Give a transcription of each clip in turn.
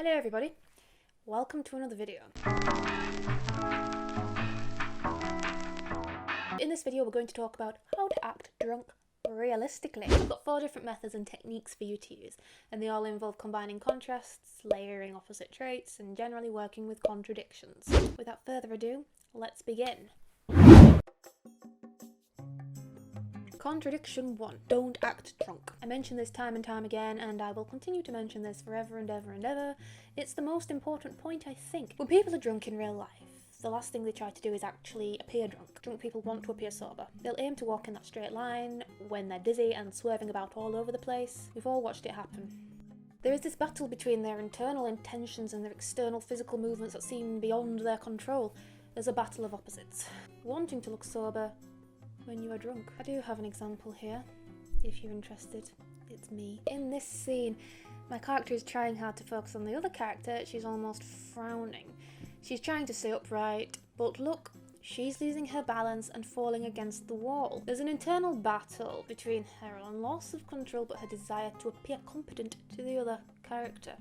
Hello everybody, welcome to another video. In this video we're going to talk about how to act drunk realistically. I've got 4 different methods and techniques for you to use, and they all involve combining contrasts, layering opposite traits, and generally working with contradictions. Without further ado, let's begin. Contradiction 1. Don't act drunk. I mention this time and time again, and I will continue to mention this forever and ever and ever. It's the most important point, I think. When people are drunk in real life, the last thing they try to do is actually appear drunk. Drunk people want to appear sober. They'll aim to walk in that straight line when they're dizzy and swerving about all over the place. We've all watched it happen. There is this battle between their internal intentions and their external physical movements that seem beyond their control. There's a battle of opposites. Wanting to look sober when you are drunk. I do have an example here, if you're interested. It's me. In this scene, my character is trying hard to focus on the other character. She's almost frowning. She's trying to stay upright, but look, she's losing her balance and falling against the wall. There's an internal battle between her own loss of control but her desire to appear competent to the other character.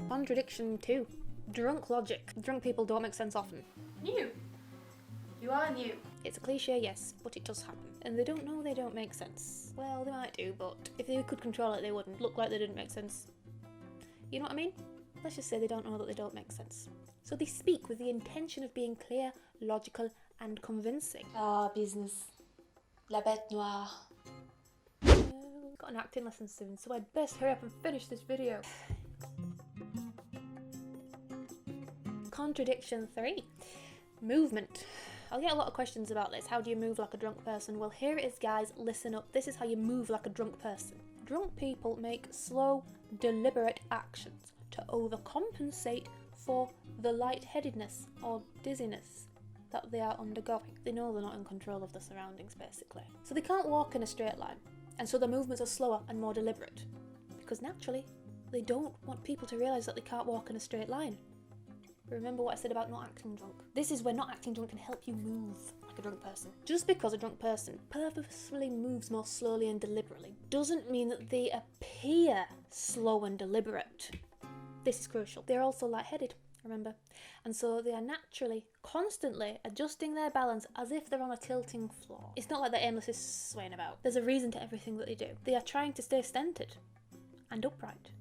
Contradiction 2. Drunk logic. Drunk people don't make sense often. New. You are new. It's a cliche, yes, but it does happen. And they don't know they don't make sense. Well, they might do, but if they could control it, they wouldn't. Look like they didn't make sense. You know what I mean? Let's just say they don't know that they don't make sense. So they speak with the intention of being clear, logical, and convincing. Ah, business. La bête noire. Got an acting lesson soon, so I'd best hurry up and finish this video. Contradiction 3. Movement. I'll get a lot of questions about this. How do you move like a drunk person? Well, here it is, guys. Listen up. This is how you move like a drunk person. Drunk people make slow, deliberate actions to overcompensate for the lightheadedness or dizziness that they are undergoing. They know they're not in control of the surroundings, basically. So they can't walk in a straight line, and so their movements are slower and more deliberate, because naturally, they don't want people to realise that they can't walk in a straight line. Remember what I said about not acting drunk? This is where not acting drunk can help you move like a drunk person. Just because a drunk person purposefully moves more slowly and deliberately doesn't mean that they appear slow and deliberate. This is crucial. They're also lightheaded, remember? And so they are naturally, constantly adjusting their balance as if they're on a tilting floor. It's not like they're aimlessly swaying about. There's a reason to everything that they do. They are trying to stay centered and upright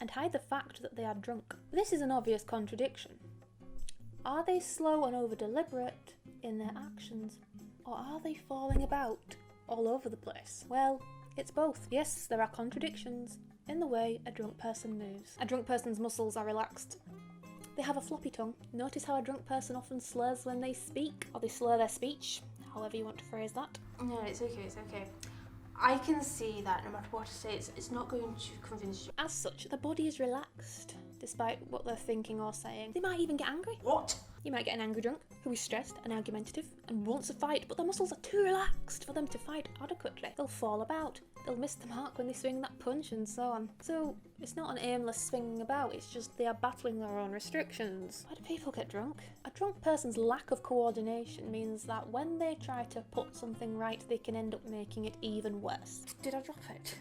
and hide the fact that they are drunk. This is an obvious contradiction. Are they slow and over-deliberate in their actions, or are they falling about all over the place? Well, it's both. Yes, there are contradictions in the way a drunk person moves. A drunk person's muscles are relaxed. They have a floppy tongue. Notice how a drunk person often slurs when they speak, or they slur their speech, however you want to phrase that. No, it's okay. I can see that no matter what I say, it's not going to convince you. As such, the body is relaxed, despite what they're thinking or saying. They might even get angry. What? You might get an angry drunk who is stressed and argumentative and wants to fight, but their muscles are too relaxed for them to fight adequately. They'll fall about, they'll miss the mark when they swing that punch, and so on. So it's not an aimless swinging about, it's just they are battling their own restrictions. Why do people get drunk? A drunk person's lack of coordination means that when they try to put something right, they can end up making it even worse. Did I drop it?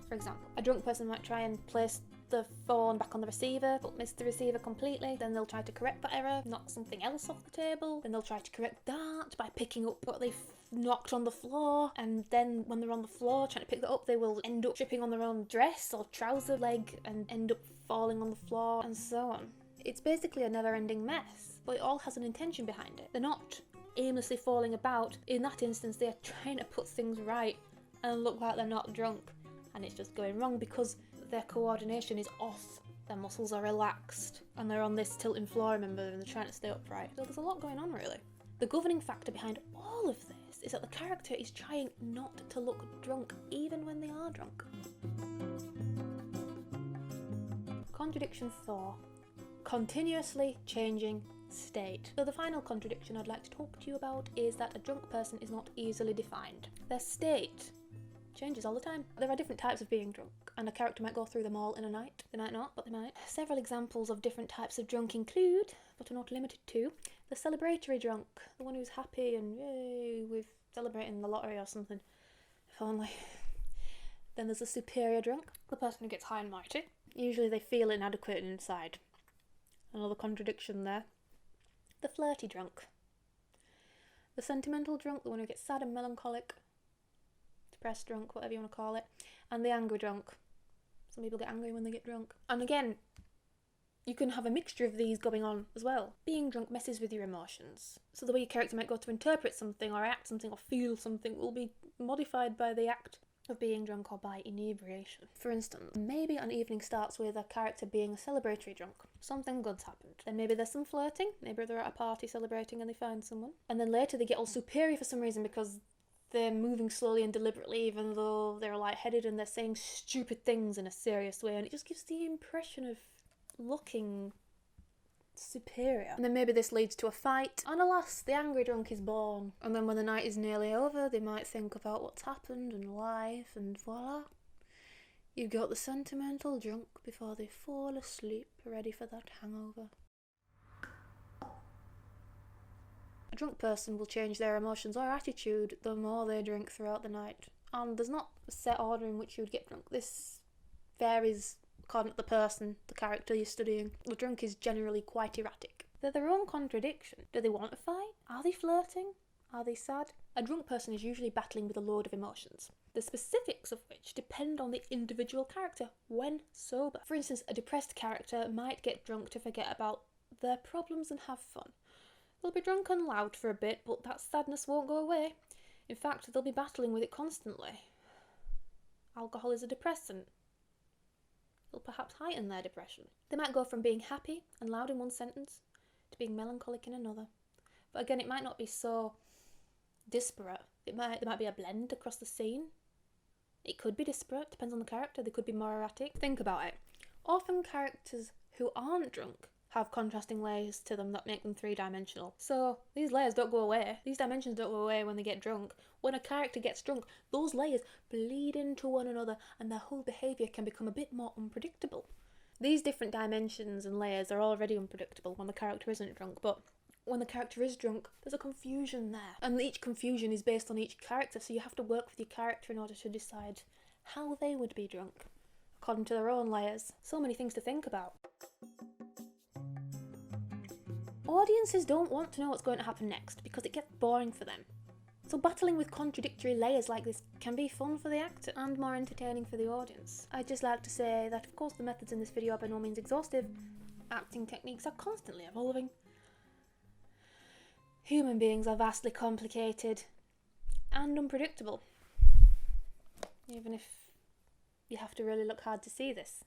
For example, a drunk person might try and place the phone back on the receiver, but miss the receiver completely. Then they'll try to correct that error, knock something else off the table. Then they'll try to correct that by picking up what they've knocked on the floor. And then when they're on the floor trying to pick that up, they will end up tripping on their own dress or trouser leg and end up falling on the floor, and so on. It's basically a never-ending mess, but it all has an intention behind it. They're not aimlessly falling about. In that instance, they are trying to put things right and look like they're not drunk. And it's just going wrong because their coordination is off, their muscles are relaxed, and they're on this tilting floor, remember, and they're trying to stay upright. So there's a lot going on, really. The governing factor behind all of this is that the character is trying not to look drunk, even when they are drunk. Contradiction 4. Continuously changing state. So the final contradiction I'd like to talk to you about is that a drunk person is not easily defined. Their state changes all the time. There are different types of being drunk, and a character might go through them all in a night. They might not, but they might. Several examples of different types of drunk include, but are not limited to, the celebratory drunk, the one who's happy and yay, we've celebrating the lottery or something. If only. Then there's a superior drunk, the person who gets high and mighty. Usually they feel inadequate inside. Another contradiction there. The flirty drunk. The sentimental drunk, the one who gets sad and melancholic. Depressed drunk, whatever you want to call it. And the angry drunk. Some people get angry when they get drunk. And again, you can have a mixture of these going on as well. Being drunk messes with your emotions. So the way your character might go to interpret something or act something or feel something will be modified by the act of being drunk or by inebriation. For instance, maybe an evening starts with a character being a celebratory drunk. Something good's happened. Then maybe there's some flirting. Maybe they're at a party celebrating and they find someone. And then later they get all superior for some reason because they're moving slowly and deliberately even though they're lightheaded and they're saying stupid things in a serious way, and it just gives the impression of looking superior. And then maybe this leads to a fight, and alas, the angry drunk is born. And then when the night is nearly over, they might think about what's happened and life, and voila, you've got the sentimental drunk before they fall asleep, ready for that hangover. A drunk person will change their emotions or attitude the more they drink throughout the night. And there's not a set order in which you would get drunk. This varies according to the person, the character you're studying. The drunk is generally quite erratic. They're their own contradiction. Do they want to fight? Are they flirting? Are they sad? A drunk person is usually battling with a load of emotions, the specifics of which depend on the individual character when sober. For instance, a depressed character might get drunk to forget about their problems and have fun. They'll be drunk and loud for a bit, but that sadness won't go away. In fact, they'll be battling with it constantly. Alcohol is a depressant. It'll perhaps heighten their depression. They might go from being happy and loud in one sentence to being melancholic in another. But again, it might not be so disparate. There might be a blend across the scene. It could be disparate, depends on the character. They could be more erratic. Think about it. Often characters who aren't drunk have contrasting layers to them that make them three-dimensional. So these layers don't go away. These dimensions don't go away when they get drunk. When a character gets drunk, those layers bleed into one another and their whole behaviour can become a bit more unpredictable. These different dimensions and layers are already unpredictable when the character isn't drunk, but when the character is drunk, there's a confusion there. And each confusion is based on each character, so you have to work with your character in order to decide how they would be drunk, according to their own layers. So many things to think about. Audiences don't want to know what's going to happen next because it gets boring for them. So battling with contradictory layers like this can be fun for the actor and more entertaining for the audience. I'd just like to say that of course the methods in this video are by no means exhaustive. Acting techniques are constantly evolving. Human beings are vastly complicated and unpredictable. Even if you have to really look hard to see this.